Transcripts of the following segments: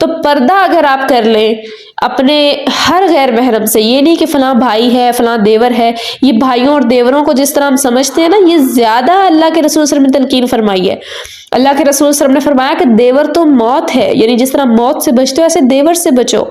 تو پردہ اگر آپ کر لیں اپنے ہر غیر محرم سے، یہ نہیں کہ فلاں بھائی ہے فلاں دیور ہے، یہ بھائیوں اور دیوروں کو جس طرح ہم سمجھتے ہیں نا، یہ زیادہ اللہ کے رسول صلی اللہ علیہ وسلم نے تلقین فرمائی ہے۔ اللہ کے رسول صلی اللہ علیہ وسلم نے فرمایا کہ دیور تو موت ہے، یعنی جس طرح موت سے بچتے ہو ایسے دیور سے بچو۔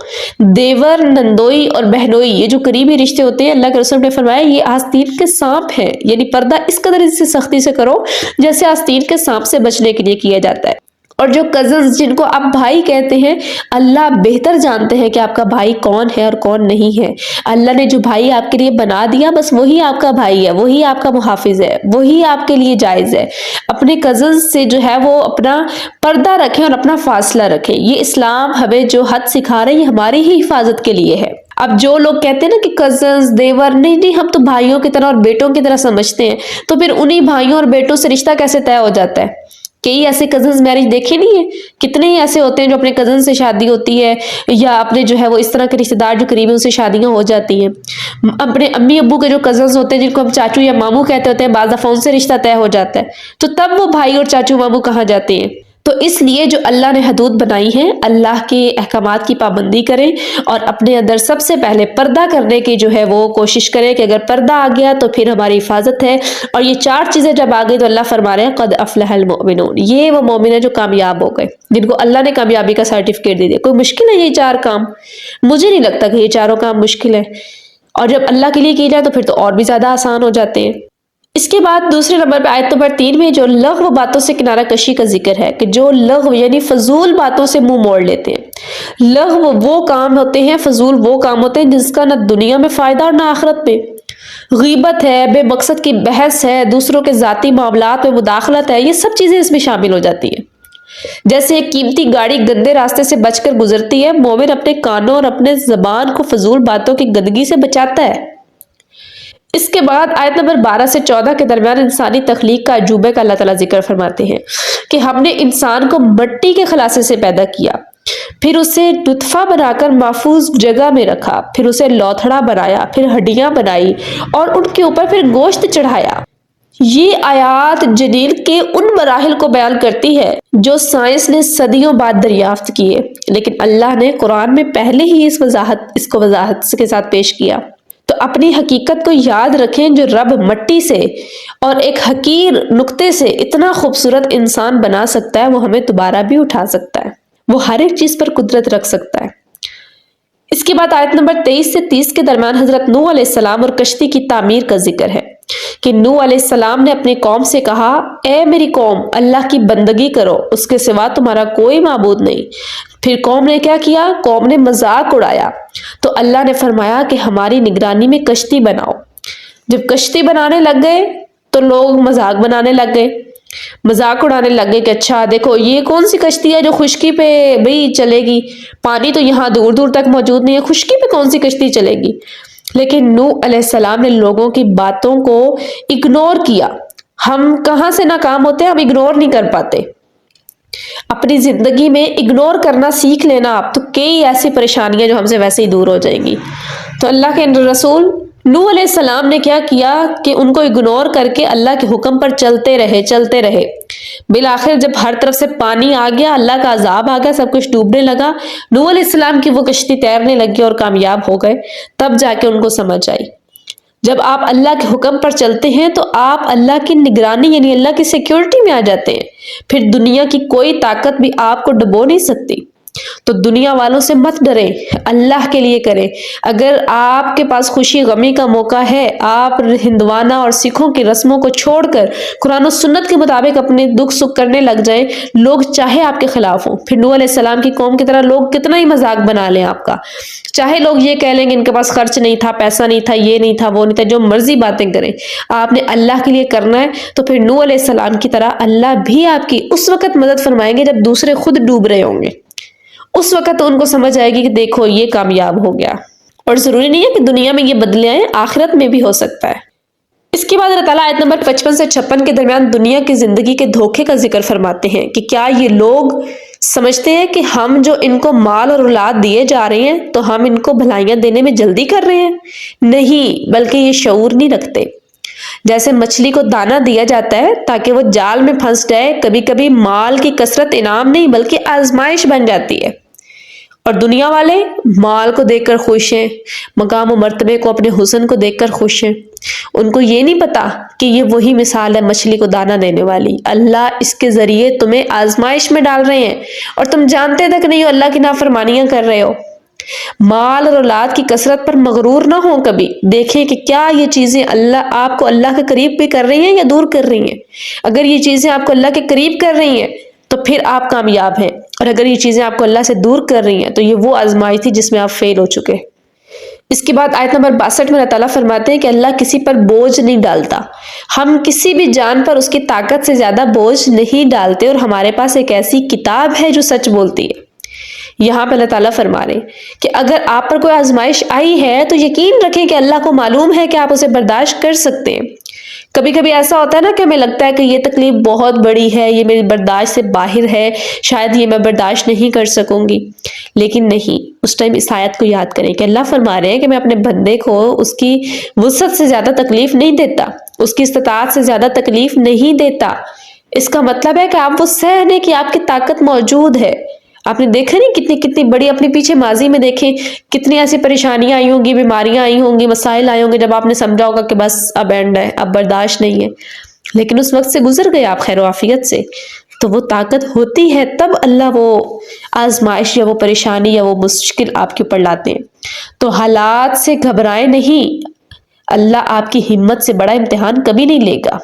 دیور، نندوئی اور بہنوئی، یہ جو قریبی رشتے ہوتے ہیں، اللہ کے رسول نے فرمایا یہ آستین کے سانپ ہیں، یعنی پردہ اس قدر اس سے سختی سے کرو جیسے آستین کے سانپ سے بچنے کے لیے کیا جاتا ہے۔ اور جو کزنز جن کو آپ بھائی کہتے ہیں، اللہ بہتر جانتے ہیں کہ آپ کا بھائی کون ہے اور کون نہیں ہے۔ اللہ نے جو بھائی آپ کے لیے بنا دیا بس وہی آپ کا بھائی ہے، وہی آپ کا محافظ ہے، وہی آپ کے لیے جائز ہے۔ اپنے کزنز سے جو ہے وہ اپنا پردہ رکھیں اور اپنا فاصلہ رکھیں۔ یہ اسلام ہمیں جو حد سکھا رہا ہے یہ ہماری ہی حفاظت کے لیے ہے۔ اب جو لوگ کہتے ہیں نا کہ کزنز، دیور، نہیں ہم تو بھائیوں کی طرح اور بیٹوں کی طرح سمجھتے ہیں، تو پھر انہی بھائیوں اور بیٹوں سے رشتہ کیسے طے ہو جاتا ہے؟ کئی ایسے کزنز میرج دیکھے نہیں ہے، کتنے ہی ایسے ہوتے ہیں جو اپنے کزن سے شادی ہوتی ہے، یا اپنے جو ہے وہ اس طرح کے رشتہ دار جو قریبی ان سے شادیاں ہو جاتی ہیں۔ اپنے امی ابو کے جو کزنز ہوتے ہیں جن کو ہم چاچو یا ماموں کہتے ہوتے ہیں، بعض دفعہ ان سے رشتہ طے ہو جاتا ہے، تو تب وہ بھائی اور چاچو ماموں کہاں جاتے ہیں؟ تو اس لیے جو اللہ نے حدود بنائی ہیں، اللہ کے احکامات کی پابندی کریں اور اپنے اندر سب سے پہلے پردہ کرنے کی جو ہے وہ کوشش کریں کہ اگر پردہ آ گیا تو پھر ہماری حفاظت ہے۔ اور یہ 4 چیزیں جب آ گئی تو اللہ فرما رہے ہیں قد افلح المؤمنون، یہ وہ مومن ہیں جو کامیاب ہو گئے، جن کو اللہ نے کامیابی کا سرٹیفکیٹ دے دیا۔ کوئی مشکل ہے یہ 4 کام؟ مجھے نہیں لگتا کہ یہ 4 کام مشکل ہے، اور جب اللہ کے لیے کی جائے تو پھر تو اور بھی زیادہ آسان ہو جاتے ہیں۔ اس کے بعد دوسرے نمبر پہ آیت نمبر 3 میں جو لغو باتوں سے کنارہ کشی کا ذکر ہے، کہ جو لغو یعنی فضول باتوں سے منہ موڑ لیتے ہیں۔ لغو وہ کام ہوتے ہیں، فضول وہ کام ہوتے ہیں جس کا نہ دنیا میں فائدہ اور نہ آخرت میں۔ غیبت ہے، بے مقصد کی بحث ہے، دوسروں کے ذاتی معاملات میں مداخلت ہے، یہ سب چیزیں اس میں شامل ہو جاتی ہیں۔ جیسے ایک قیمتی گاڑی گندے راستے سے بچ کر گزرتی ہے، مومن اپنے کانوں اور اپنے زبان کو فضول باتوں کی گندگی سے بچاتا ہے۔ اس کے بعد آیت نمبر 12 سے 14 کے درمیان انسانی تخلیق کا عجوبے کا اللہ تعالیٰ ذکر فرماتے ہیں کہ ہم نے انسان کو مٹی کے خلاصے سے پیدا کیا، پھر اسے نطفہ بنا کر محفوظ جگہ میں رکھا، پھر اسے لوتھڑا بنایا، پھر ہڈیاں بنائی اور ان کے اوپر پھر گوشت چڑھایا۔ یہ آیات جنین کے ان مراحل کو بیان کرتی ہے جو سائنس نے صدیوں بعد دریافت کیے، لیکن اللہ نے قرآن میں پہلے ہی اس کو وضاحت کے ساتھ پیش کیا۔ تو اپنی حقیقت کو یاد رکھیں، جو رب مٹی سے اور ایک حقیر نقطے سے اتنا خوبصورت انسان بنا سکتا ہے، وہ ہمیں دوبارہ بھی اٹھا سکتا ہے، وہ ہر ایک چیز پر قدرت رکھ سکتا ہے۔ اس کے بعد آیت نمبر 23 سے 30 کے درمیان حضرت نوح علیہ السلام اور کشتی کی تعمیر کا ذکر ہے کہ نوح علیہ السلام نے اپنی قوم سے کہا، اے میری قوم، اللہ کی بندگی کرو، اس کے سوا تمہارا کوئی معبود نہیں۔ پھر قوم نے کیا کیا؟ قوم نے مذاق اڑایا، تو اللہ نے فرمایا کہ ہماری نگرانی میں کشتی بناؤ۔ جب کشتی بنانے لگ گئے تو لوگ مذاق بنانے لگ گئے، مذاق اڑانے لگ گئے کہ اچھا دیکھو یہ کون سی کشتی ہے جو خشکی پہ بھی چلے گی، پانی تو یہاں دور دور تک موجود نہیں ہے، خشکی پہ کون سی کشتی چلے گی؟ لیکن نوح علیہ السلام نے لوگوں کی باتوں کو اگنور کیا۔ ہم کہاں سے ناکام ہوتے ہیں؟ ہم اگنور نہیں کر پاتے۔ اپنی زندگی میں اگنور کرنا سیکھ لینا آپ، تو کئی ایسی پریشانیاں جو ہم سے ویسے ہی دور ہو جائیں گی۔ تو اللہ کے رسول نوح علیہ السلام نے کیا کیا کہ ان کو اگنور کر کے اللہ کے حکم پر چلتے رہے۔ بالآخر جب ہر طرف سے پانی آ گیا، اللہ کا عذاب آ گیا، سب کچھ ڈوبنے لگا، نوح علیہ السلام کی وہ کشتی تیرنے لگی اور کامیاب ہو گئے، تب جا کے ان کو سمجھ آئی۔ جب آپ اللہ کے حکم پر چلتے ہیں تو آپ اللہ کی نگرانی یعنی اللہ کی سیکیورٹی میں آ جاتے ہیں، پھر دنیا کی کوئی طاقت بھی آپ کو ڈبو نہیں سکتی۔ تو دنیا والوں سے مت ڈریں، اللہ کے لیے کریں۔ اگر آپ کے پاس خوشی غمی کا موقع ہے، آپ ہندوانہ اور سکھوں کی رسموں کو چھوڑ کر قرآن و سنت کے مطابق اپنے دکھ سکھ کرنے لگ جائیں، لوگ چاہے آپ کے خلاف ہوں۔ پھر نوح علیہ السلام کی قوم کی طرح لوگ کتنا ہی مذاق بنا لیں آپ کا، چاہے لوگ یہ کہہ لیں گے ان کے پاس خرچ نہیں تھا، پیسہ نہیں تھا، یہ نہیں تھا، وہ نہیں تھا، جو مرضی باتیں کریں، آپ نے اللہ کے لیے کرنا ہے۔ تو پھر نوح علیہ السلام کی طرح اللہ بھی آپ کی اس وقت مدد فرمائیں گے جب دوسرے خود ڈوب رہے ہوں گے، اس وقت ان کو سمجھ آئے گی کہ دیکھو یہ کامیاب ہو گیا۔ اور ضروری نہیں ہے کہ دنیا میں یہ بدلے آئیں، آخرت میں بھی ہو سکتا ہے۔ اس کے بعد اللہ تعالیٰ آیت نمبر 55 سے 56 کے درمیان دنیا کی زندگی کے دھوکے کا ذکر فرماتے ہیں کہ کیا یہ لوگ سمجھتے ہیں کہ ہم جو ان کو مال اور اولاد دیے جا رہے ہیں تو ہم ان کو بھلائیاں دینے میں جلدی کر رہے ہیں؟ نہیں، بلکہ یہ شعور نہیں رکھتے۔ جیسے مچھلی کو دانہ دیا جاتا ہے تاکہ وہ جال میں پھنس جائے، کبھی کبھی مال کی کثرت انعام نہیں بلکہ آزمائش بن جاتی ہے۔ اور دنیا والے مال کو دیکھ کر خوش ہیں، مقام و مرتبے کو، اپنے حسن کو دیکھ کر خوش ہیں۔ ان کو یہ نہیں پتا کہ یہ وہی مثال ہے مچھلی کو دانہ دینے والی، اللہ اس کے ذریعے تمہیں آزمائش میں ڈال رہے ہیں اور تم جانتے تک نہیں ہو، اللہ کی نافرمانیاں کر رہے ہو۔ مال اور اولاد کی کثرت پر مغرور نہ ہو کبھی، دیکھیں کہ کیا یہ چیزیں آپ کو اللہ کے قریب بھی کر رہی ہیں یا دور کر رہی ہیں۔ اگر یہ چیزیں آپ کو اللہ کے قریب کر رہی ہیں تو پھر آپ کامیاب ہیں، اور اگر یہ چیزیں آپ کو اللہ سے دور کر رہی ہیں تو یہ وہ آزمائش تھی جس میں آپ فیل ہو چکے۔ اس کے بعد آیت نمبر 62 میں اللہ تعالیٰ فرماتے ہیں کہ اللہ کسی پر بوجھ نہیں ڈالتا، ہم کسی بھی جان پر اس کی طاقت سے زیادہ بوجھ نہیں ڈالتے، اور ہمارے پاس ایک ایسی کتاب ہے جو سچ بولتی ہے۔ یہاں پہ اللہ تعالیٰ فرما رہے ہیں کہ اگر آپ پر کوئی آزمائش آئی ہے تو یقین رکھیں کہ اللہ کو معلوم ہے کہ آپ اسے برداشت کر سکتے ہیں۔ کبھی کبھی ایسا ہوتا ہے نا کہ ہمیں لگتا ہے کہ یہ تکلیف بہت بڑی ہے، یہ میری برداشت سے باہر ہے، شاید یہ میں برداشت نہیں کر سکوں گی، لیکن نہیں، اس ٹائم اس آیت کو یاد کریں کہ اللہ فرما رہے ہیں کہ میں اپنے بندے کو اس کی وسعت سے زیادہ تکلیف نہیں دیتا، اس کی استطاعت سے زیادہ تکلیف نہیں دیتا۔ اس کا مطلب ہے کہ آپ وہ سہنے کی آپ کی طاقت موجود ہے۔ آپ نے دیکھا نہیں کتنی بڑی اپنے پیچھے ماضی میں دیکھیں کتنی ایسی پریشانیاں آئی ہوں گی، بیماریاں آئی ہوں گی، مسائل آئے ہوں گے، جب آپ نے سمجھا ہوگا کہ بس اب اینڈ ہے، اب برداشت نہیں ہے، لیکن اس وقت سے گزر گئے آپ خیر و عافیت سے۔ تو وہ طاقت ہوتی ہے تب اللہ وہ آزمائش یا وہ پریشانی یا وہ مشکل آپ کے اوپر لاتے ہیں۔ تو حالات سے گھبرائے نہیں، اللہ آپ کی ہمت سے بڑا امتحان کبھی نہیں لے گا۔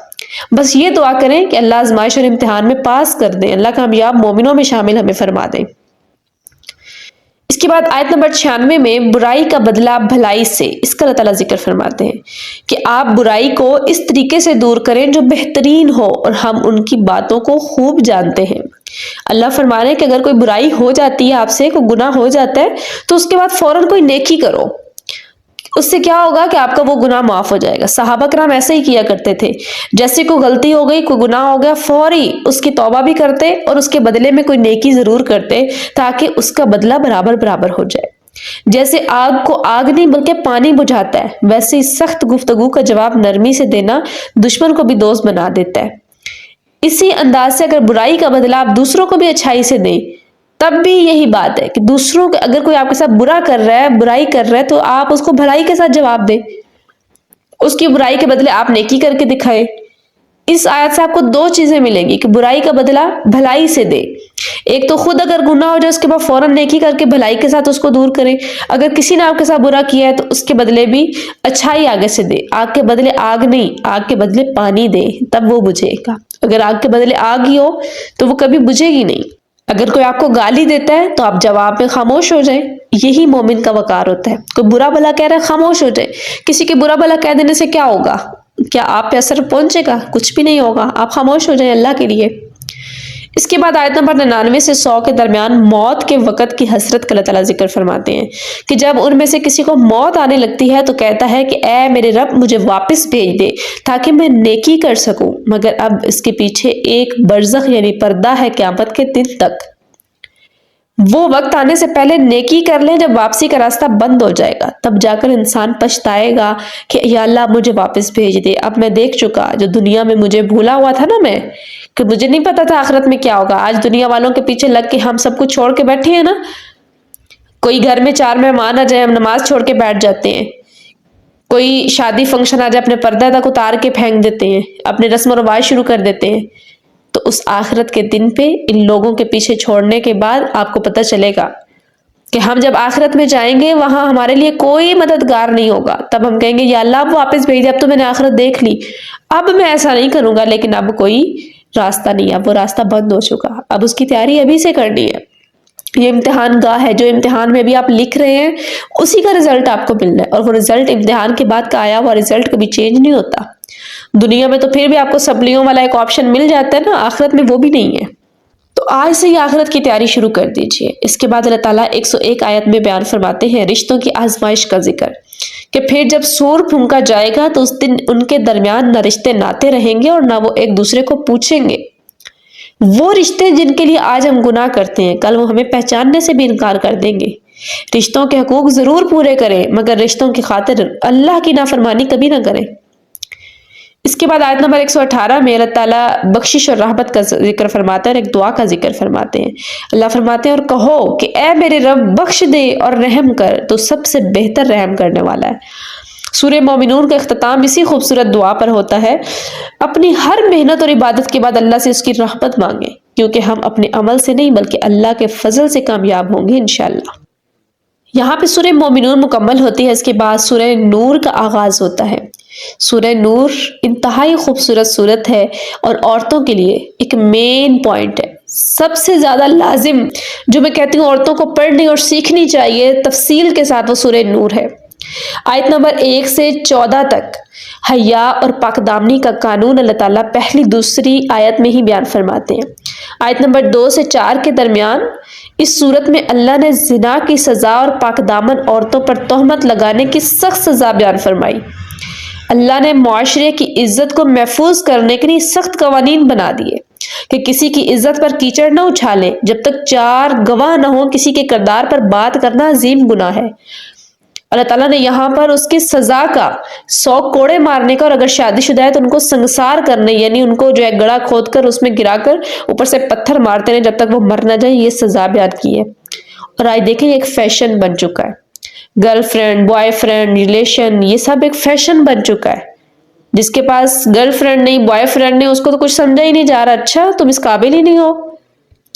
بس یہ دعا کریں کہ اللہ آزمائش اور امتحان میں پاس کر دیں، اللہ کامیاب مومنوں میں شامل ہمیں فرما دیں۔ اس کے بعد آیت نمبر 96 میں برائی کا بدلہ بھلائی سے، اس کا اللہ تعالیٰ ذکر فرماتے ہیں کہ آپ برائی کو اس طریقے سے دور کریں جو بہترین ہو، اور ہم ان کی باتوں کو خوب جانتے ہیں۔ اللہ فرما رہے ہیں کہ اگر کوئی برائی ہو جاتی ہے آپ سے، کوئی گناہ ہو جاتا ہے، تو اس کے بعد فوراً کوئی نیکی کرو، اس سے کیا ہوگا کہ آپ کا وہ گناہ معاف ہو جائے گا۔ صحابہ کرام ایسے ہی کیا کرتے تھے، جیسے کوئی غلطی ہو گئی، کوئی گناہ ہو گیا، فوری اس کی توبہ بھی کرتے اور اس کے بدلے میں کوئی نیکی ضرور کرتے تاکہ اس کا بدلہ برابر برابر ہو جائے۔ جیسے آگ کو آگ نہیں بلکہ پانی بجھاتا ہے، ویسے ہی سخت گفتگو کا جواب نرمی سے دینا دشمن کو بھی دوست بنا دیتا ہے۔ اسی انداز سے اگر برائی کا بدلہ آپ دوسروں کو بھی اچھائی سے دیں، تب بھی یہی بات ہے کہ دوسروں کے اگر کوئی آپ کے ساتھ برا کر رہا ہے، برائی کر رہا ہے، تو آپ اس کو بھلائی کے ساتھ جواب دیں، اس کی برائی کے بدلے آپ نیکی کر کے دکھائیں۔ اس آیت سے آپ کو دو چیزیں ملیں گی کہ برائی کا بدلہ بھلائی سے دے، ایک تو خود اگر گناہ ہو جائے اس کے بعد فوراً نیکی کر کے بھلائی کے ساتھ اس کو دور کریں، اگر کسی نے آپ کے ساتھ برا کیا ہے تو اس کے بدلے بھی اچھائی آگے سے دے، آگ کے بدلے آگ نہیں، آگ کے بدلے پانی دے، تب وہ بجھے گا۔ اگر آگ کے بدلے آگ ہی ہو تو وہ کبھی بجھے گی نہیں۔ اگر کوئی آپ کو گالی دیتا ہے تو آپ جواب میں خاموش ہو جائیں، یہی مومن کا وقار ہوتا ہے۔ کوئی برا بھلا کہہ رہا ہے، خاموش ہو جائے۔ کسی کے برا بھلا کہہ دینے سے کیا ہوگا؟ کیا آپ پہ اثر پہنچے گا؟ کچھ بھی نہیں ہوگا، آپ خاموش ہو جائیں اللہ کے لیے۔ اس کے بعد آیت نمبر 99 سے 100 کے درمیان موت کے وقت کی حسرت کا اللہ تعالیٰ ذکر فرماتے ہیں کہ جب ان میں سے کسی کو موت آنے لگتی ہے تو کہتا ہے کہ اے میرے رب مجھے واپس بھیج دے تاکہ میں نیکی کر سکوں، مگر اب اس کے پیچھے ایک برزخ یعنی پردہ ہے قیامت کے دن تک۔ وہ وقت آنے سے پہلے نیکی کر لیں، جب واپسی کا راستہ بند ہو جائے گا تب جا کر انسان پچھتائے گا کہ یا اللہ مجھے واپس بھیج دے، اب میں دیکھ چکا جو دنیا میں مجھے بھولا ہوا تھا نا، میں کہ مجھے نہیں پتا تھا آخرت میں کیا ہوگا۔ آج دنیا والوں کے پیچھے لگ کے ہم سب کچھ چھوڑ کے بیٹھے ہیں نا، کوئی گھر میں 4 مہمان آ جائے ہم نماز چھوڑ کے بیٹھ جاتے ہیں، کوئی شادی فنکشن آ جائے اپنے پردہ تک اتار کے پھینک دیتے ہیں، اپنے رسم و رواج شروع کر دیتے ہیں۔ تو اس آخرت کے دن پہ ان لوگوں کے پیچھے چھوڑنے کے بعد آپ کو پتہ چلے گا کہ ہم جب آخرت میں جائیں گے وہاں ہمارے لیے کوئی مددگار نہیں ہوگا۔ تب ہم کہیں گے یا اللہ اب واپس بھیج دے، اب تو میں نے آخرت دیکھ لی، اب میں ایسا نہیں کروں گا، لیکن اب کوئی راستہ نہیں، اب وہ راستہ بند ہو چکا، اب اس کی تیاری ابھی سے کرنی ہے۔ یہ امتحان گاہ ہے، جو امتحان میں بھی آپ لکھ رہے ہیں اسی کا رزلٹ آپ کو ملنا ہے، اور وہ رزلٹ امتحان کے بعد کا آیا ہوا رزلٹ کبھی چینج نہیں ہوتا۔ دنیا میں تو پھر بھی آپ کو سپلیوں والا ایک آپشن مل جاتا ہے نا، آخرت میں وہ بھی نہیں ہے۔ تو آج سے ہی آخرت کی تیاری شروع کر دیجئے۔ اس کے بعد اللہ تعالیٰ 101 آیت میں بیان فرماتے ہیں رشتوں کی آزمائش کا ذکر کہ پھر جب سور پھونکا جائے گا تو اس دن ان کے درمیان نہ رشتے ناتے رہیں گے اور نہ وہ ایک دوسرے کو پوچھیں گے۔ وہ رشتے جن کے لیے آج ہم گناہ کرتے ہیں کل وہ ہمیں پہچاننے سے بھی انکار کر دیں گے۔ رشتوں کے حقوق ضرور پورے کریں، مگر رشتوں کی خاطر اللہ کی نافرمانی کبھی نہ کریں۔ اس کے بعد آیت نمبر 118 میں اللہ تعالیٰ بخشش اور رحمت کا ذکر فرماتے ہیں اور ایک دعا کا ذکر فرماتے ہیں۔ اللہ فرماتے ہیں اور کہو کہ اے میرے رب بخش دے اور رحم کر، تو سب سے بہتر رحم کرنے والا ہے۔ سورہ مومنون کا اختتام اسی خوبصورت دعا پر ہوتا ہے۔ اپنی ہر محنت اور عبادت کے بعد اللہ سے اس کی رحمت مانگیں، کیونکہ ہم اپنے عمل سے نہیں بلکہ اللہ کے فضل سے کامیاب ہوں گے انشاءاللہ۔ یہاں پہ سورہ مومنون مکمل ہوتی ہے، اس کے بعد سورہ نور کا آغاز ہوتا ہے۔ سورہ نور انتہائی خوبصورت سورت ہے اور عورتوں کے لیے ایک مین پوائنٹ ہے، سب سے زیادہ لازم جو میں کہتی ہوں عورتوں کو پڑھنی اور سیکھنی چاہیے تفصیل کے ساتھ، وہ سورہ نور ہے۔ آیت نمبر 1 سے 14 تک حیا اور پاک دامنی کا قانون اللہ تعالیٰ پہلی دوسری آیت میں ہی بیان فرماتے ہیں۔ آیت نمبر 2 سے 4 کے درمیان اس صورت میں اللہ نے زنا کی سزا اور پاک دامن عورتوں پر تہمت لگانے کی سخت سزا بیان فرمائی۔ اللہ نے معاشرے کی عزت کو محفوظ کرنے کے لیے سخت قوانین بنا دیے کہ کسی کی عزت پر کیچڑ نہ اچھالیں جب تک 4 گواہ نہ ہوں۔ کسی کے کردار پر بات کرنا عظیم گناہ ہے۔ اللہ تعالیٰ نے یہاں پر اس کی سزا کا 100 کوڑے مارنے کا، اور اگر شادی شدہ ہے تو ان کو سنگسار کرنے، یعنی ان کو جو ہے گڑھا کھود کر اس میں گرا کر اوپر سے پتھر مارتے رہے جب تک وہ مر نہ جائیں، یہ سزا بیان کی ہے۔ اور آج دیکھیں ایک فیشن بن چکا ہے، girl friend, boy friend, relation, یہ سب ایک فیشن بن چکا ہے۔ جس کے پاس گرل فرینڈ نہیں، بوائے فرینڈ نہیں، اس کو تو کچھ سمجھا ہی نہیں جا رہا، اچھا تم اس قابل ہی نہیں ہو۔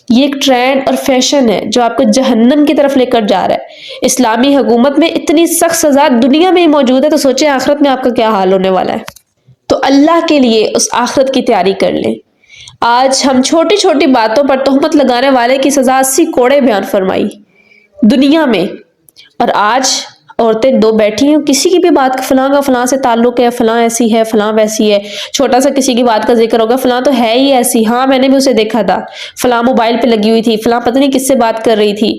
یہ ایک ٹرینڈ اور فیشن ہے جو آپ کو جہنم کی طرف لے کر جا رہا ہے۔ اسلامی حکومت میں اتنی سخت سزا دنیا میں ہی موجود ہے، تو سوچیں آخرت میں آپ کا کیا حال ہونے والا ہے۔ تو اللہ کے لیے اس آخرت کی تیاری کر لیں۔ آج ہم چھوٹی چھوٹی باتوں پر تہمت لگانے والے کی سزا 80 کوڑے بیان فرمائی دنیا میں، اور آج عورتیں 2 بیٹھی ہیں، کسی کی بھی بات فلاں کا فلاں سے تعلق ہے، فلاں ایسی ہے، فلاں ویسی ہے، چھوٹا سا کسی کی بات کا ذکر ہوگا، فلاں تو ہے ہی ایسی، ہاں میں نے بھی اسے دیکھا تھا، فلاں موبائل پہ لگی ہوئی تھی، فلاں پتہ نہیں کس سے بات کر رہی تھی،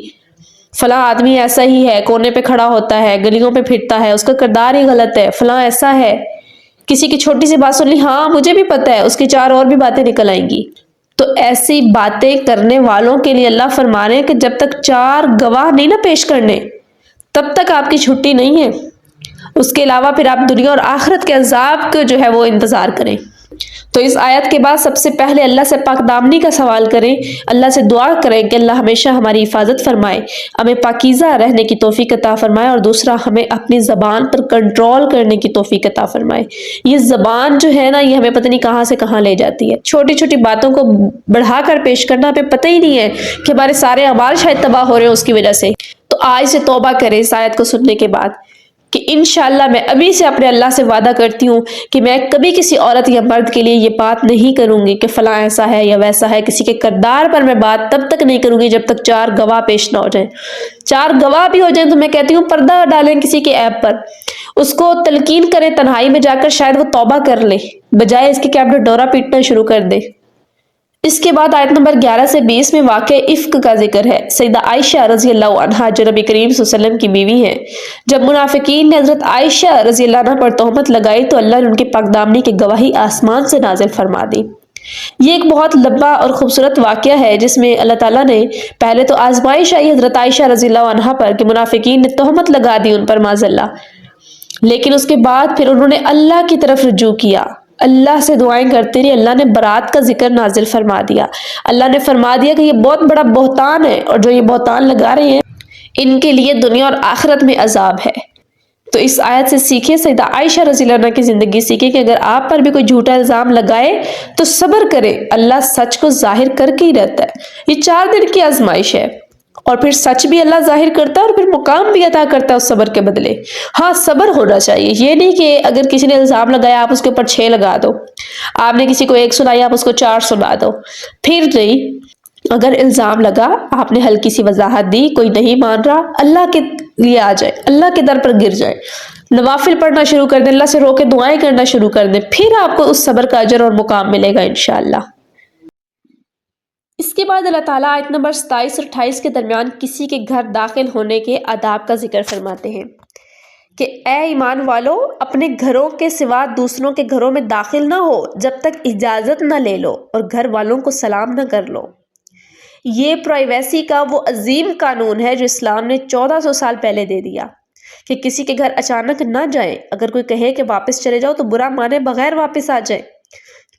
فلاں آدمی ایسا ہی ہے، کونے پہ کھڑا ہوتا ہے، گلیوں پہ پھرتا ہے، اس کا کردار ہی غلط ہے، فلاں ایسا ہے۔ کسی کی چھوٹی سی بات سن لی، ہاں مجھے بھی پتہ ہے، اس کی 4 اور بھی باتیں نکل آئیں گی۔ تو ایسی باتیں کرنے والوں کے لیے اللہ فرما رہے ہیں کہ جب تک 4 گواہ نہیں نہ پیش کرنے تب تک آپ کی چھٹی نہیں ہے۔ اس کے علاوہ پھر آپ دنیا اور آخرت کے عذاب کو جو ہے وہ انتظار کریں۔ تو اس آیت کے بعد سب سے پہلے اللہ سے پاک دامنی کا سوال کریں، اللہ سے دعا کریں کہ اللہ ہمیشہ ہماری حفاظت فرمائے، ہمیں پاکیزہ رہنے کی توفیق عطا فرمائے، اور دوسرا ہمیں اپنی زبان پر کنٹرول کرنے کی توفیق عطا فرمائے۔ یہ زبان جو ہے نا، یہ ہمیں پتہ نہیں کہاں سے کہاں لے جاتی ہے۔ چھوٹی چھوٹی باتوں کو بڑھا کر پیش کرنا، ہمیں پتہ ہی نہیں ہے کہ ہمارے سارے اعمال شاید تباہ ہو رہے ہیں اس کی وجہ سے۔ تو آج سے توبہ کریں اس آیت کو سننے کے بعد کہ انشاءاللہ میں ابھی سے اپنے اللہ سے وعدہ کرتی ہوں کہ میں کبھی کسی عورت یا مرد کے لیے یہ بات نہیں کروں گی کہ فلاں ایسا ہے یا ویسا ہے۔ کسی کے کردار پر میں بات تب تک نہیں کروں گی جب تک 4 گواہ پیش نہ ہو جائیں۔ 4 گواہ بھی ہو جائیں تو میں کہتی ہوں پردہ ڈالیں کسی کے عیب پر، اس کو تلقین کریں تنہائی میں جا کر، شاید وہ توبہ کر لے، بجائے اس کے کہ آپ ڈورا پیٹنا شروع کر دے۔ اس کے بعد آیت نمبر 11 سے 20 میں واقع افک کا ذکر ہے۔ سیدہ عائشہ رضی اللہ عنہا جو نبی کریم صلی اللہ علیہ وسلم کی بیوی ہیں، جب منافقین نے حضرت عائشہ رضی اللہ عنہ پر تہمت لگائی تو اللہ نے ان کی پاک دامنی کی گواہی آسمان سے نازل فرما دی۔ یہ ایک بہت لمبا اور خوبصورت واقعہ ہے جس میں اللہ تعالیٰ نے پہلے تو آزمائش آئی حضرت عائشہ رضی اللہ عنہا پر کہ منافقین نے تہمت لگا دی ان پر معاذ اللہ، لیکن اس کے بعد پھر انہوں نے اللہ کی طرف رجوع کیا، اللہ سے دعائیں کرتے رہے، اللہ نے برات کا ذکر نازل فرما دیا۔ اللہ نے فرما دیا کہ یہ بہت بڑا بہتان ہے، اور جو یہ بہتان لگا رہے ہیں ان کے لیے دنیا اور آخرت میں عذاب ہے۔ تو اس آیت سے سیکھیں، سیدہ عائشہ رضی اللہ عنہ کی زندگی سیکھیں کہ اگر آپ پر بھی کوئی جھوٹا الزام لگائے تو صبر کریں، اللہ سچ کو ظاہر کر کے ہی رہتا ہے۔ یہ 4 دن کی آزمائش ہے، اور پھر سچ بھی اللہ ظاہر کرتا ہے، اور پھر مقام بھی عطا کرتا ہے اس صبر کے بدلے۔ ہاں صبر ہونا چاہیے، یہ نہیں کہ اگر کسی نے الزام لگایا آپ اس کے اوپر 6 لگا دو، آپ نے کسی کو 1 سنائی آپ اس کو 4 سنا دو، پھر نہیں۔ اگر الزام لگا، آپ نے ہلکی سی وضاحت دی، کوئی نہیں مان رہا، اللہ کے لیے آ جائے، اللہ کے در پر گر جائے، نوافل پڑھنا شروع کر دیں، اللہ سے رو کے دعائیں کرنا شروع کر دیں، پھر آپ کو اس صبر کا اجر اور مقام ملے گا انشاءاللہ۔ اس کے بعد اللہ تعالیٰ آیت نمبر 27 اور 28 کے درمیان کسی کے گھر داخل ہونے کے آداب کا ذکر فرماتے ہیں کہ اے ایمان والو، اپنے گھروں کے سوا دوسروں کے گھروں میں داخل نہ ہو جب تک اجازت نہ لے لو، اور گھر والوں کو سلام نہ کر لو۔ یہ پرائیویسی کا وہ عظیم قانون ہے جو اسلام نے 1400 سال پہلے دے دیا۔ کہ کسی کے گھر اچانک نہ جائیں، اگر کوئی کہے کہ واپس چلے جاؤ تو برا مانے بغیر واپس آ جائیں۔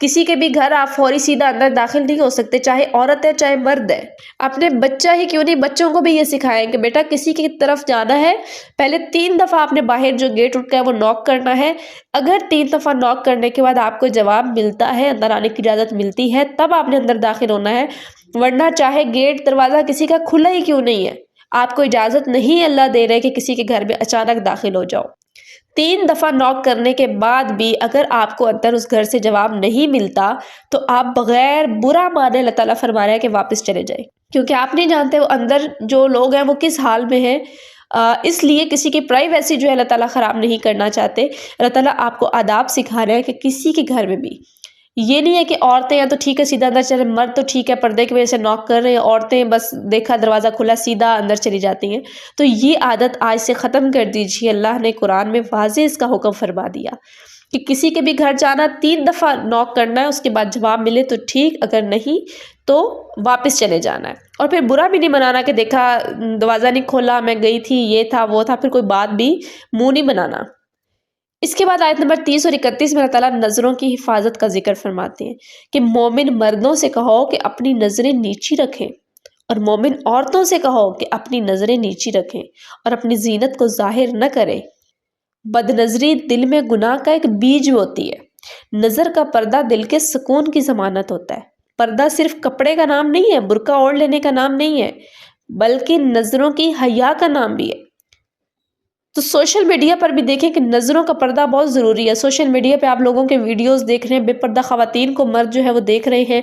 کسی کے بھی گھر آپ فوری سیدھا اندر داخل نہیں ہو سکتے، چاہے عورت ہے چاہے مرد ہے۔ اپنے بچہ ہی کیوں نہیں، بچوں کو بھی یہ سکھائیں کہ بیٹا کسی کی طرف جانا ہے پہلے 3 دفعہ آپ نے باہر جو گیٹ اٹھ کا ہے وہ نوک کرنا ہے۔ اگر 3 دفعہ نوک کرنے کے بعد آپ کو جواب ملتا ہے، اندر آنے کی اجازت ملتی ہے، تب آپ نے اندر داخل ہونا ہے، ورنہ چاہے گیٹ دروازہ کسی کا کھلا ہی کیوں نہیں ہے، آپ کو اجازت نہیں اللہ دے رہے کہ کسی کے گھر میں اچانک داخل ہو جاؤ۔ 3 دفعہ نوک کرنے کے بعد بھی اگر آپ کو اندر اس گھر سے جواب نہیں ملتا تو آپ بغیر برا مانے اللہ تعالیٰ فرما رہا ہے کہ واپس چلے جائیں، کیونکہ آپ نہیں جانتے وہ اندر جو لوگ ہیں وہ کس حال میں ہیں۔ اس لیے کسی کی پرائیویسی جو ہے اللہ تعالیٰ خراب نہیں کرنا چاہتے۔ اللہ تعالیٰ آپ کو آداب سکھا رہے ہیں کہ کسی کے گھر میں بھی یہ نہیں ہے کہ عورتیں ہیں تو ٹھیک ہے سیدھا اندر چلے، مرد تو ٹھیک ہے پردے کی وجہ سے نوک کر رہے ہیں، عورتیں بس دیکھا دروازہ کھلا سیدھا اندر چلی جاتی ہیں۔ تو یہ عادت آج سے ختم کر دیجیے۔ اللہ نے قرآن میں واضح اس کا حکم فرما دیا کہ کسی کے بھی گھر جانا 3 دفعہ نوک کرنا ہے، اس کے بعد جواب ملے تو ٹھیک، اگر نہیں تو واپس چلے جانا ہے۔ اور پھر برا بھی نہیں منانا کہ دیکھا دروازہ نہیں کھولا، میں گئی تھی، یہ تھا وہ تھا، پھر کوئی بات بھی منہ نہیں بنانا۔ اس کے بعد آیت نمبر 30 اور 31 میں اللہ تعالیٰ نظروں کی حفاظت کا ذکر فرماتے ہیں کہ مومن مردوں سے کہو کہ اپنی نظریں نیچی رکھیں، اور مومن عورتوں سے کہو کہ اپنی نظریں نیچی رکھیں اور اپنی زینت کو ظاہر نہ کریں۔ بد نظری دل میں گناہ کا ایک بیج ہوتی ہے۔ نظر کا پردہ دل کے سکون کی ضمانت ہوتا ہے۔ پردہ صرف کپڑے کا نام نہیں ہے، برقع اوڑھ لینے کا نام نہیں ہے، بلکہ نظروں کی حیا کا نام بھی ہے۔ تو سوشل میڈیا پر بھی دیکھیں کہ نظروں کا پردہ بہت ضروری ہے۔ سوشل میڈیا پہ آپ لوگوں کے ویڈیوز دیکھ رہے ہیں، بے پردہ خواتین کو مرد جو ہے وہ دیکھ رہے ہیں،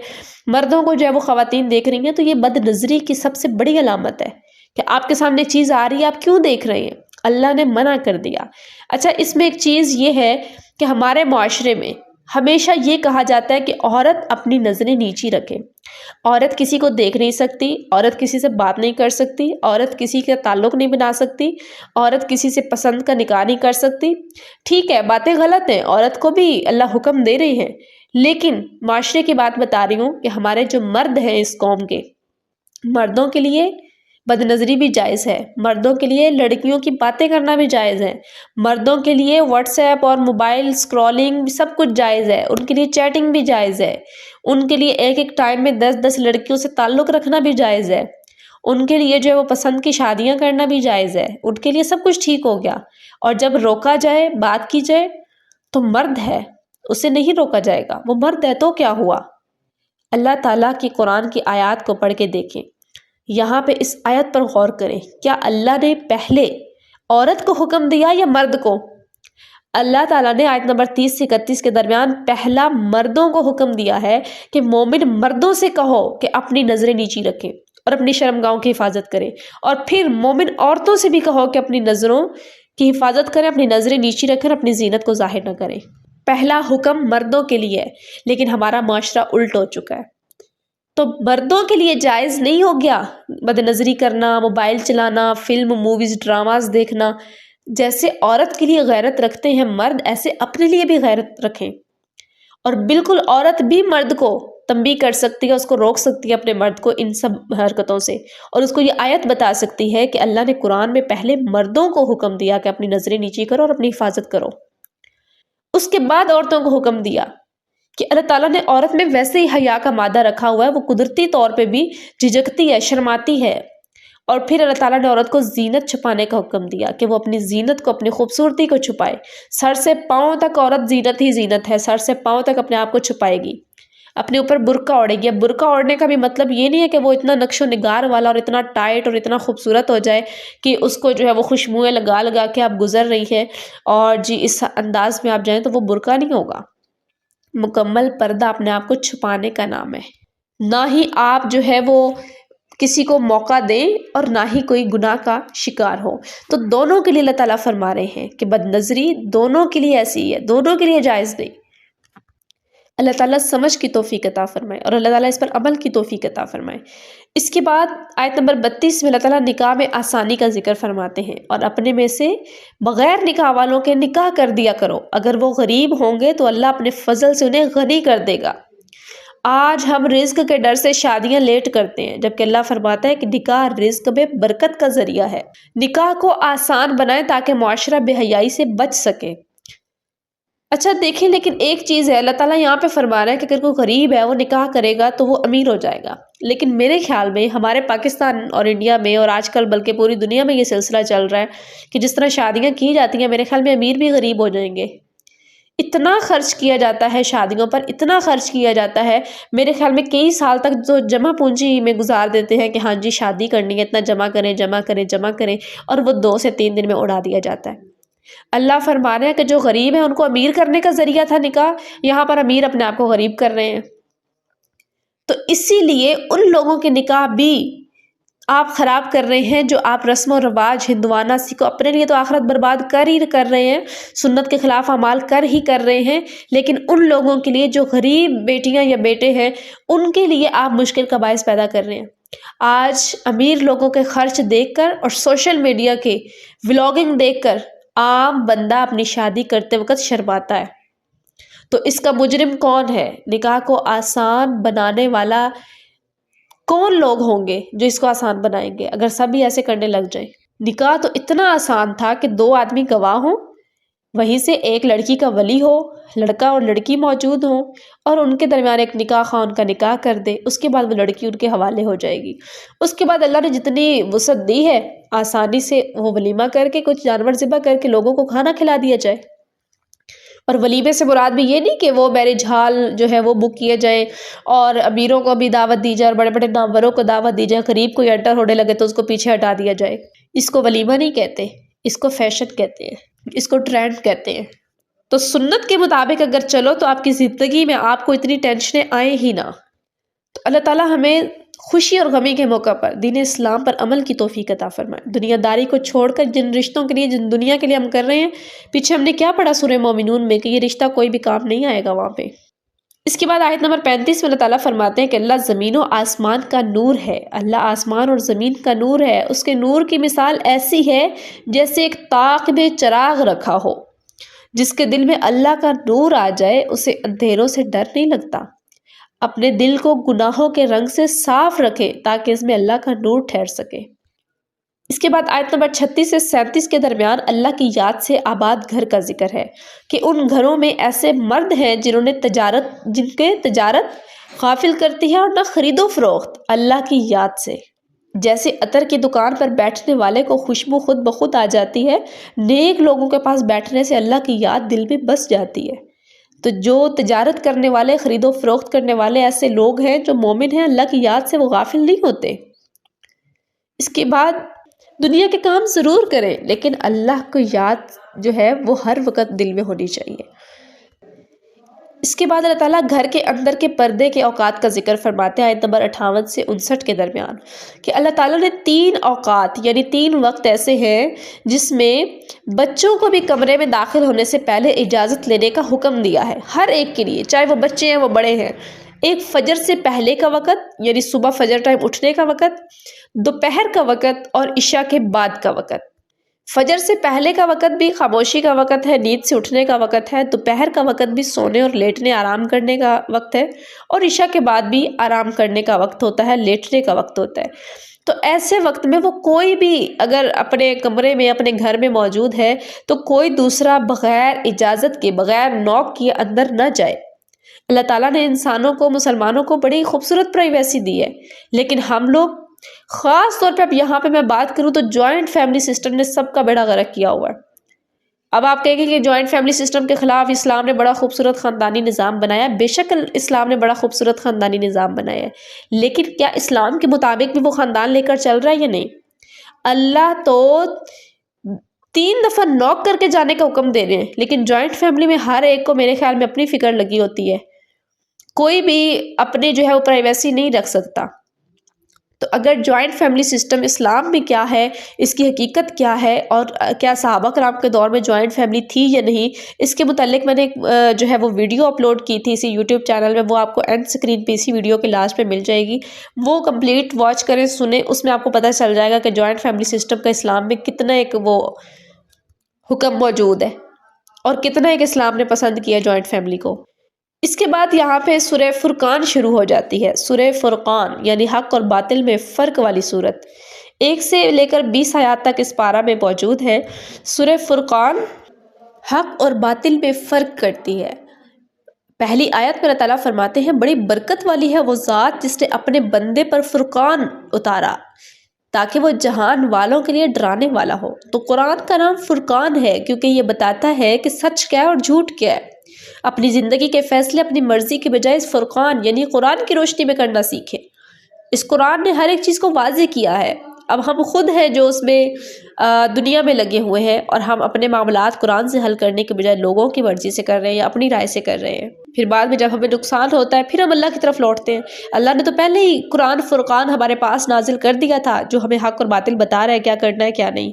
مردوں کو جو ہے وہ خواتین دیکھ رہی ہیں، تو یہ بد نظری کی سب سے بڑی علامت ہے کہ آپ کے سامنے چیز آ رہی ہے، آپ کیوں دیکھ رہے ہیں؟ اللہ نے منع کر دیا۔ اچھا، اس میں ایک چیز یہ ہے کہ ہمارے معاشرے میں ہمیشہ یہ کہا جاتا ہے کہ عورت اپنی نظریں نیچی رکھے، عورت کسی کو دیکھ نہیں سکتی، عورت کسی سے بات نہیں کر سکتی، عورت کسی کا تعلق نہیں بنا سکتی، عورت کسی سے پسند کا نکاح نہیں کر سکتی۔ ٹھیک ہے، باتیں غلط ہیں، عورت کو بھی اللہ حکم دے رہی ہیں، لیکن معاشرے کی بات بتا رہی ہوں کہ ہمارے جو مرد ہیں اس قوم کے، مردوں کے لیے بد نظری بھی جائز ہے، مردوں کے لیے لڑکیوں کی باتیں کرنا بھی جائز ہے، مردوں کے لیے واٹس ایپ اور موبائل سکرولنگ سب کچھ جائز ہے، ان کے لیے چیٹنگ بھی جائز ہے، ان کے لیے ایک ایک ٹائم میں 10 لڑکیوں سے تعلق رکھنا بھی جائز ہے، ان کے لیے جو ہے وہ پسند کی شادیاں کرنا بھی جائز ہے، ان کے لیے سب کچھ ٹھیک ہو گیا۔ اور جب روکا جائے، بات کی جائے تو مرد ہے، اسے نہیں روکا جائے گا، وہ مرد ہے تو کیا ہوا؟ اللہ تعالیٰ کی قرآن کی آیات کو پڑھ کے دیکھیں، یہاں پہ اس آیت پر غور کریں، کیا اللہ نے پہلے عورت کو حکم دیا یا مرد کو؟ اللہ تعالیٰ نے آیت نمبر 30 سے 31 کے درمیان پہلا مردوں کو حکم دیا ہے کہ مومن مردوں سے کہو کہ اپنی نظریں نیچی رکھیں اور اپنی شرمگاہوں کی حفاظت کریں، اور پھر مومن عورتوں سے بھی کہو کہ اپنی نظروں کی حفاظت کریں، اپنی نظریں نیچی رکھیں اور اپنی زینت کو ظاہر نہ کریں۔ پہلا حکم مردوں کے لیے ہے، لیکن ہمارا معاشرہ الٹ ہو چکا ہے۔ تو مردوں کے لیے جائز نہیں ہو گیا بد نظری کرنا، موبائل چلانا، فلم، موویز، ڈراماز دیکھنا۔ جیسے عورت کے لیے غیرت رکھتے ہیں مرد، ایسے اپنے لیے بھی غیرت رکھیں، اور بالکل عورت بھی مرد کو تنبیہ کر سکتی ہے، اس کو روک سکتی ہے اپنے مرد کو ان سب حرکتوں سے، اور اس کو یہ آیت بتا سکتی ہے کہ اللہ نے قرآن میں پہلے مردوں کو حکم دیا کہ اپنی نظریں نیچی کرو اور اپنی حفاظت کرو، اس کے بعد عورتوں کو حکم دیا کہ اللہ تعالیٰ نے عورت میں ویسے ہی حیا کا مادہ رکھا ہوا ہے، وہ قدرتی طور پہ بھی جھجکتی ہے، شرماتی ہے، اور پھر اللہ تعالیٰ نے عورت کو زینت چھپانے کا حکم دیا کہ وہ اپنی زینت کو، اپنی خوبصورتی کو چھپائے۔ سر سے پاؤں تک عورت زینت ہی زینت ہے، سر سے پاؤں تک اپنے آپ کو چھپائے گی، اپنے اوپر برقع اوڑھے گی۔ اب برقع اوڑھنے کا بھی مطلب یہ نہیں ہے کہ وہ اتنا نقش و نگار والا اور اتنا ٹائٹ اور اتنا خوبصورت ہو جائے کہ اس کو جو ہے وہ خوشبوئیں لگا لگا کے آپ گزر رہی ہیں اور جی اس انداز میں آپ جائیں، تو وہ برقع نہیں ہوگا۔ مکمل پردہ اپنے آپ کو چھپانے کا نام ہے، نہ ہی آپ جو ہے وہ کسی کو موقع دیں اور نہ ہی کوئی گناہ کا شکار ہو۔ تو دونوں کے لیے اللہ تعالیٰ فرما رہے ہیں کہ بد نظری دونوں کے لیے ایسی ہے، دونوں کے لیے جائز نہیں۔ اللہ تعالیٰ سمجھ کی توفیق عطا فرمائے اور اللہ تعالیٰ اس پر عمل کی توفیق عطا فرمائے۔ اس کے بعد آیت نمبر 32 میں اللہ تعالیٰ نکاح میں آسانی کا ذکر فرماتے ہیں، اور اپنے میں سے بغیر نکاح والوں کے نکاح کر دیا کرو، اگر وہ غریب ہوں گے تو اللہ اپنے فضل سے انہیں غنی کر دے گا۔ آج ہم رزق کے ڈر سے شادیاں لیٹ کرتے ہیں، جبکہ اللہ فرماتا ہے کہ نکاح رزق میں برکت کا ذریعہ ہے۔ نکاح کو آسان بنائیں تاکہ معاشرہ بے حیائی سے بچ سکے۔ اچھا دیکھیں، لیکن ایک چیز ہے، اللہ تعالیٰ یہاں پہ فرما رہا ہے کہ اگر کوئی غریب ہے وہ نکاح کرے گا تو وہ امیر ہو جائے گا، لیکن میرے خیال میں ہمارے پاکستان اور انڈیا میں اور آج کل بلکہ پوری دنیا میں یہ سلسلہ چل رہا ہے کہ جس طرح شادیاں کی جاتی ہیں، میرے خیال میں امیر بھی غریب ہو جائیں گے۔ اتنا خرچ کیا جاتا ہے شادیوں پر، اتنا خرچ کیا جاتا ہے، میرے خیال میں کئی سال تک جو جمع پونجی میں گزار دیتے ہیں کہ ہاں جی شادی کرنی ہے، اتنا جمع کریں جمع کریں جمع کریں، اور وہ 2 سے 3 دن میں اڑا دیا جاتا ہے۔ اللہ فرما رہے ہیں کہ جو غریب ہیں ان کو امیر کرنے کا ذریعہ تھا نکاح، یہاں پر امیر اپنے آپ کو غریب کر رہے ہیں۔ تو اسی لیے ان لوگوں کے نکاح بھی آپ خراب کر رہے ہیں جو آپ رسم و رواج ہندوانہ سیکھو، اپنے لیے تو آخرت برباد کر رہے ہیں، سنت کے خلاف اعمال ہی کر رہے ہیں، لیکن ان لوگوں کے لیے جو غریب بیٹیاں یا بیٹے ہیں ان کے لیے آپ مشکل کا باعث پیدا کر رہے ہیں۔ آج امیر لوگوں کے خرچ دیکھ کر اور سوشل میڈیا کے ولاگنگ دیکھ کر عام بندہ اپنی شادی کرتے وقت شرماتا ہے۔ تو اس کا مجرم کون ہے؟ نکاح کو آسان بنانے والا کون لوگ ہوں گے جو اس کو آسان بنائیں گے اگر سب بھی ایسے کرنے لگ جائیں؟ نکاح تو اتنا آسان تھا کہ 2 آدمی گواہ ہوں، وہیں سے ایک لڑکی کا ولی ہو، لڑکا اور لڑکی موجود ہوں، اور ان کے درمیان ایک نکاح خان کا نکاح کر دے، اس کے بعد وہ لڑکی ان کے حوالے ہو جائے گی۔ اس کے بعد اللہ نے جتنی وسعت دی ہے آسانی سے وہ ولیمہ کر کے کچھ جانور ذبح کر کے لوگوں کو کھانا کھلا دیا جائے۔ اور ولیمے سے مراد بھی یہ نہیں کہ وہ میرج ہال جو ہے وہ بک کیے جائیں اور امیروں کو بھی دعوت دی جائے اور بڑے بڑے ناموروں کو دعوت دی جائے، غریب کوئی انٹر ہونے لگے تو اس کو پیچھے ہٹا دیا جائے۔ اس کو ولیمہ نہیں کہتے، اس کو فیشن کہتے ہیں، اس کو ٹرینڈ کہتے ہیں۔ تو سنت کے مطابق اگر چلو تو آپ کی زندگی میں آپ کو اتنی ٹینشنیں آئیں ہی نہ۔ تو اللہ تعالیٰ ہمیں خوشی اور غمی کے موقع پر دین اسلام پر عمل کی توفیق عطا فرمائے۔ دنیا داری کو چھوڑ کر جن رشتوں کے لیے، جن دنیا کے لیے ہم کر رہے ہیں، پیچھے ہم نے کیا پڑھا سورہ مومنون میں کہ یہ رشتہ کوئی بھی کام نہیں آئے گا وہاں پہ۔ اس کے بعد آیت نمبر 35 میں اللہ تعالیٰ فرماتے ہیں کہ اللہ زمین و آسمان کا نور ہے، اللہ آسمان اور زمین کا نور ہے، اس کے نور کی مثال ایسی ہے جیسے ایک طاق میں چراغ رکھا ہو، جس کے دل میں اللہ کا نور آ جائے اسے اندھیروں سے ڈر نہیں لگتا۔ اپنے دل کو گناہوں کے رنگ سے صاف رکھے تاکہ اس میں اللہ کا نور ٹھہر سکے۔ اس کے بعد آیت نمبر 36 سے 37 کے درمیان اللہ کی یاد سے آباد گھر کا ذکر ہے کہ ان گھروں میں ایسے مرد ہیں جن کے تجارت غافل کرتی ہے اور نہ خرید و فروخت اللہ کی یاد سے۔ جیسے عطر کی دکان پر بیٹھنے والے کو خوشبو خود بخود آ جاتی ہے، نیک لوگوں کے پاس بیٹھنے سے اللہ کی یاد دل میں بس جاتی ہے۔ تو جو تجارت کرنے والے، خرید و فروخت کرنے والے ایسے لوگ ہیں جو مومن ہیں، اللہ کی یاد سے وہ غافل نہیں ہوتے۔ اس کے بعد دنیا کے کام ضرور کریں لیکن اللہ کو یاد جو ہے وہ ہر وقت دل میں ہونی چاہیے۔ اس کے بعد اللہ تعالیٰ گھر کے اندر کے پردے کے اوقات کا ذکر فرماتے ہیں آیت نمبر 58 سے 59 کے درمیان کہ اللہ تعالیٰ نے 3 اوقات یعنی 3 وقت ایسے ہیں جس میں بچوں کو بھی کمرے میں داخل ہونے سے پہلے اجازت لینے کا حکم دیا ہے، ہر ایک کے لیے، چاہے وہ بچے ہیں وہ بڑے ہیں۔ ایک فجر سے پہلے کا وقت یعنی صبح فجر ٹائم اٹھنے کا وقت، دوپہر کا وقت اور عشاء کے بعد کا وقت۔ فجر سے پہلے کا وقت بھی خاموشی کا وقت ہے، نیند سے اٹھنے کا وقت ہے، دوپہر کا وقت بھی سونے اور لیٹنے آرام کرنے کا وقت ہے، اور عشاء کے بعد بھی آرام کرنے کا وقت ہوتا ہے، لیٹنے کا وقت ہوتا ہے۔ تو ایسے وقت میں وہ کوئی بھی اگر اپنے کمرے میں اپنے گھر میں موجود ہے تو کوئی دوسرا بغیر اجازت کے، بغیر نوک کیے اندر نہ جائے۔ اللہ تعالیٰ نے انسانوں کو، مسلمانوں کو بڑی خوبصورت پرائیویسی دی ہے، لیکن ہم لوگ خاص طور پہ اب یہاں پہ میں بات کروں تو جوائنٹ فیملی سسٹم نے سب کا بیڑا غرق کیا ہوا ہے۔ اب آپ کہیں گے کہ جوائنٹ فیملی سسٹم کے خلاف اسلام نے بڑا خوبصورت خاندانی نظام بنایا ہے، بے شک اسلام نے بڑا خوبصورت خاندانی نظام بنایا ہے، لیکن کیا اسلام کے مطابق بھی وہ خاندان لے کر چل رہا ہے یا نہیں؟ اللہ تو 3 دفعہ نوک کر کے جانے کا حکم دے رہے ہیں، لیکن جوائنٹ فیملی میں ہر ایک کو میرے خیال میں اپنی فکر لگی ہوتی ہے، کوئی بھی اپنے جو ہے وہ پرائیویسی نہیں رکھ سکتا۔ تو اگر جوائنٹ فیملی سسٹم اسلام میں کیا ہے، اس کی حقیقت کیا ہے، اور کیا صحابہ کرام کے دور میں جوائنٹ فیملی تھی یا نہیں، اس کے متعلق میں نے جو ہے وہ ویڈیو اپلوڈ کی تھی اسی یوٹیوب چینل میں، وہ آپ کو اینڈ سکرین پہ اسی ویڈیو کے لاسٹ پہ مل جائے گی، وہ کمپلیٹ واچ کریں، سنیں، اس میں آپ کو پتہ چل جائے گا کہ جوائنٹ فیملی سسٹم کا اسلام میں کتنا ایک وہ حکم موجود ہے اور کتنا ایک اسلام نے پسند کیا جوائنٹ فیملی کو۔ اس کے بعد یہاں پہ سورہ فرقان شروع ہو جاتی ہے۔ سورہ فرقان یعنی حق اور باطل میں فرق والی صورت، 1 سے لے کر 20 آیات تک اس پارہ میں موجود ہے۔ سورہ فرقان حق اور باطل میں فرق کرتی ہے۔ پہلی آیت میں اللہ تعالیٰ فرماتے ہیں بڑی برکت والی ہے وہ ذات جس نے اپنے بندے پر فرقان اتارا تاکہ وہ جہان والوں کے لیے ڈرانے والا ہو۔ تو قرآن کا نام فرقان ہے کیونکہ یہ بتاتا ہے کہ سچ کیا ہے اور جھوٹ کیا ہے۔ اپنی زندگی کے فیصلے اپنی مرضی کے بجائے اس فرقان یعنی قرآن کی روشنی میں کرنا سیکھیں۔ اس قرآن نے ہر ایک چیز کو واضح کیا ہے۔ اب ہم خود ہیں جو اس میں دنیا میں لگے ہوئے ہیں اور ہم اپنے معاملات قرآن سے حل کرنے کے بجائے لوگوں کی مرضی سے کر رہے ہیں یا اپنی رائے سے کر رہے ہیں۔ پھر بعد میں جب ہمیں نقصان ہوتا ہے پھر ہم اللہ کی طرف لوٹتے ہیں۔ اللہ نے تو پہلے ہی قرآن فرقان ہمارے پاس نازل کر دیا تھا جو ہمیں حق اور باطل بتا رہا ہے کیا کرنا ہے کیا نہیں۔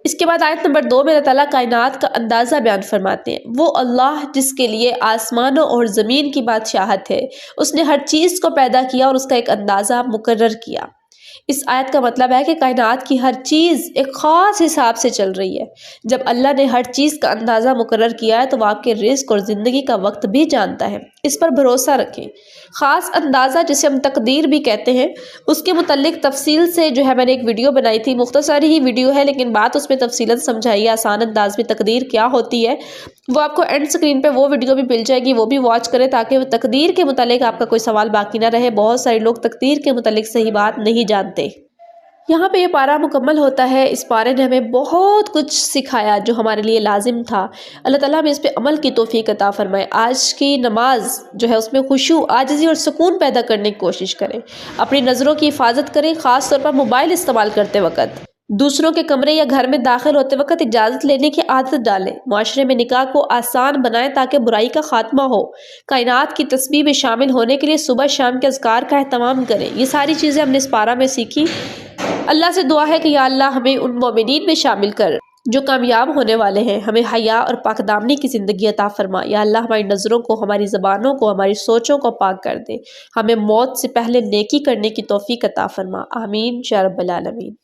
اس کے بعد آیت نمبر 2 میں اللہ تعالیٰ کائنات کا اندازہ بیان فرماتے ہیں۔ وہ اللہ جس کے لیے آسمانوں اور زمین کی بادشاہت ہے، اس نے ہر چیز کو پیدا کیا اور اس کا ایک اندازہ مقرر کیا۔ اس آیت کا مطلب ہے کہ کائنات کی ہر چیز ایک خاص حساب سے چل رہی ہے۔ جب اللہ نے ہر چیز کا اندازہ مقرر کیا ہے تو وہ آپ کے رزق اور زندگی کا وقت بھی جانتا ہے۔ اس پر بھروسہ رکھیں۔ خاص اندازہ جسے ہم تقدیر بھی کہتے ہیں، اس کے متعلق تفصیل سے جو ہے میں نے ایک ویڈیو بنائی تھی، مختصر ہی ویڈیو ہے لیکن بات اس میں تفصیلاً سمجھائی ہے، آسان انداز میں تقدیر کیا ہوتی ہے۔ وہ آپ کو اینڈ سکرین پہ وہ ویڈیو بھی مل جائے گی، وہ بھی واچ کریں تاکہ وہ تقدیر کے متعلق آپ کا کوئی سوال باقی نہ رہے۔ بہت سارے لوگ تقدیر کے متعلق صحیح بات نہیں جانتے۔ یہاں پہ یہ پارہ مکمل ہوتا ہے۔ اس پارے نے ہمیں بہت کچھ سکھایا جو ہمارے لیے لازم تھا۔ اللہ تعالیٰ ہمیں اس پہ عمل کی توفیق عطا فرمائے۔ آج کی نماز جو ہے اس میں خشوع، عاجزی اور سکون پیدا کرنے کی کوشش کریں۔ اپنی نظروں کی حفاظت کریں، خاص طور پر موبائل استعمال کرتے وقت۔ دوسروں کے کمرے یا گھر میں داخل ہوتے وقت اجازت لینے کی عادت ڈالیں۔ معاشرے میں نکاح کو آسان بنائیں تاکہ برائی کا خاتمہ ہو۔ کائنات کی تسبیح میں شامل ہونے کے لیے صبح شام کے اذکار کا اہتمام کریں۔ یہ ساری چیزیں ہم نے اس پارہ میں سیکھی۔ اللہ سے دعا ہے کہ یا اللہ ہمیں ان مومنین میں شامل کر جو کامیاب ہونے والے ہیں۔ ہمیں حیا اور پاک دامنی کی زندگی عطا فرما۔ یا اللہ ہماری نظروں کو، ہماری زبانوں کو، ہماری سوچوں کو پاک کر دے۔ ہمیں موت سے پہلے نیکی کرنے کی توفیق عطا فرما۔ آمین یا رب العالمین۔